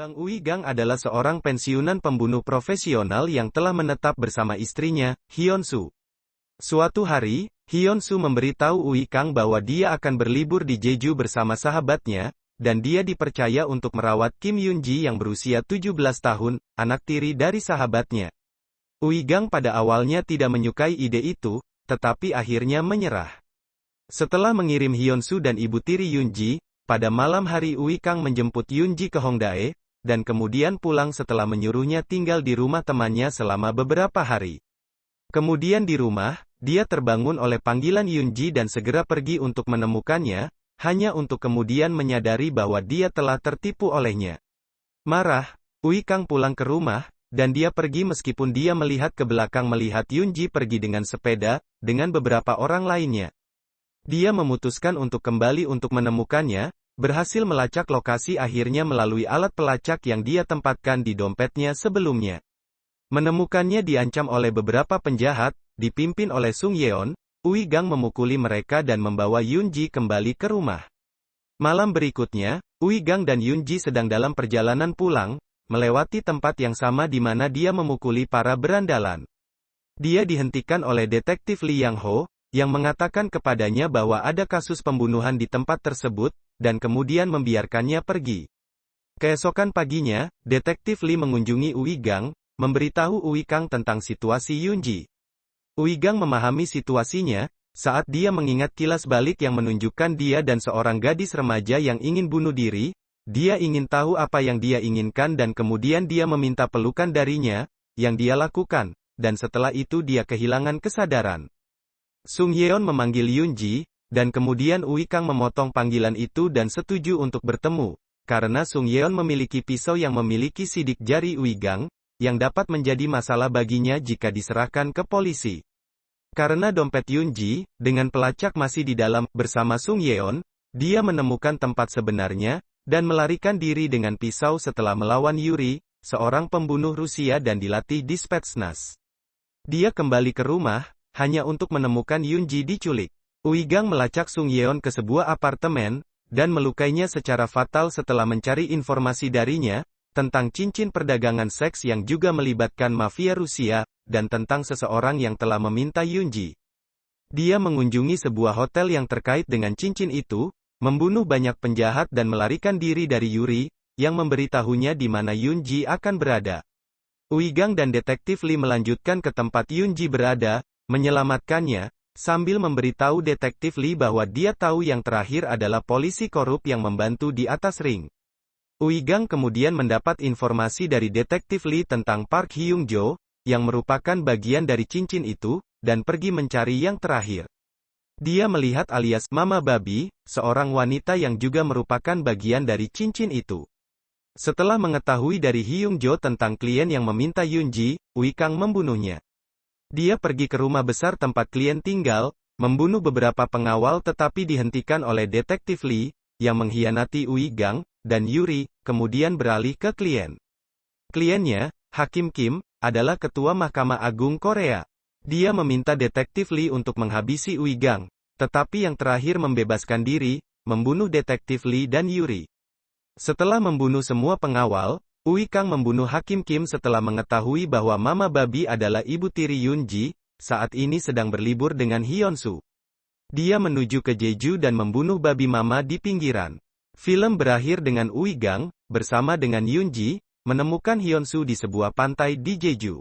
Bang Uigang adalah seorang pensiunan pembunuh profesional yang telah menetap bersama istrinya, Hyun-soo. Suatu hari, Hyun-soo memberitahu Uigang bahwa dia akan berlibur di Jeju bersama sahabatnya, dan dia dipercaya untuk merawat Kim Yoon-ji yang berusia 17 tahun, anak tiri dari sahabatnya. Uigang pada awalnya tidak menyukai ide itu, tetapi akhirnya menyerah. Setelah mengirim Hyun-soo dan ibu tiri Yoon-ji, pada malam hari Uigang menjemput Yoon-ji ke Hongdae, dan kemudian pulang setelah menyuruhnya tinggal di rumah temannya selama beberapa hari. Kemudian di rumah, dia terbangun oleh panggilan Yoon-ji dan segera pergi untuk menemukannya, hanya untuk kemudian menyadari bahwa dia telah tertipu olehnya. Marah, Uigang pulang ke rumah, dan dia pergi meskipun dia melihat ke belakang melihat Yoon-ji pergi dengan sepeda, dengan beberapa orang lainnya. Dia memutuskan untuk kembali untuk menemukannya, berhasil melacak lokasi akhirnya melalui alat pelacak yang dia tempatkan di dompetnya sebelumnya. Menemukannya diancam oleh beberapa penjahat, dipimpin oleh Sung Yeon, Uigang memukuli mereka dan membawa Yoon-ji kembali ke rumah. Malam berikutnya, Uigang dan Yoon-ji sedang dalam perjalanan pulang, melewati tempat yang sama di mana dia memukuli para berandalan. Dia dihentikan oleh detektif Lee Yang-ho, yang mengatakan kepadanya bahwa ada kasus pembunuhan di tempat tersebut, dan kemudian membiarkannya pergi. Keesokan paginya, detektif Lee mengunjungi Uigang, memberitahu Uigang tentang situasi Yoon-ji. Uigang memahami situasinya, saat dia mengingat kilas balik yang menunjukkan dia dan seorang gadis remaja yang ingin bunuh diri, dia ingin tahu apa yang dia inginkan dan kemudian dia meminta pelukan darinya, yang dia lakukan, dan setelah itu dia kehilangan kesadaran. Sung Yeon memanggil Yoon-ji, dan kemudian Uigang memotong panggilan itu dan setuju untuk bertemu, karena Sung Yeon memiliki pisau yang memiliki sidik jari Uigang, yang dapat menjadi masalah baginya jika diserahkan ke polisi. Karena dompet Yoon-ji, dengan pelacak masih di dalam, bersama Sung Yeon, dia menemukan tempat sebenarnya, dan melarikan diri dengan pisau setelah melawan Yuri, seorang pembunuh Rusia dan dilatih di Spetsnaz. Dia kembali ke rumah, hanya untuk menemukan Yoon-ji diculik. Uigang melacak Sung Yeon ke sebuah apartemen, dan melukainya secara fatal setelah mencari informasi darinya, tentang cincin perdagangan seks yang juga melibatkan mafia Rusia, dan tentang seseorang yang telah meminta Yoon-ji. Dia mengunjungi sebuah hotel yang terkait dengan cincin itu, membunuh banyak penjahat dan melarikan diri dari Yuri, yang memberitahunya di mana Yoon-ji akan berada. Uigang dan detektif Lee melanjutkan ke tempat Yoon-ji berada, menyelamatkannya, sambil memberitahu detektif Lee bahwa dia tahu yang terakhir adalah polisi korup yang membantu di atas ring. Uigang kemudian mendapat informasi dari detektif Lee tentang Park Hyung-jo, yang merupakan bagian dari cincin itu, dan pergi mencari yang terakhir. Dia melihat alias Mama Babi, seorang wanita yang juga merupakan bagian dari cincin itu. Setelah mengetahui dari Hyung-jo tentang klien yang meminta Yoon-ji, Uigang membunuhnya. Dia pergi ke rumah besar tempat klien tinggal, membunuh beberapa pengawal tetapi dihentikan oleh detektif Lee, yang mengkhianati Uigang, dan Yuri, kemudian beralih ke klien. Kliennya, Hakim Kim, adalah ketua Mahkamah Agung Korea. Dia meminta detektif Lee untuk menghabisi Uigang, tetapi yang terakhir membebaskan diri, membunuh detektif Lee dan Yuri. Setelah membunuh semua pengawal, Uigang membunuh Hakim Kim setelah mengetahui bahwa Mama Babi adalah ibu tiri Yoon-ji, saat ini sedang berlibur dengan Hyun-soo. Dia menuju ke Jeju dan membunuh babi Mama di pinggiran. Film berakhir dengan Uigang, bersama dengan Yoon-ji, menemukan Hyun-soo di sebuah pantai di Jeju.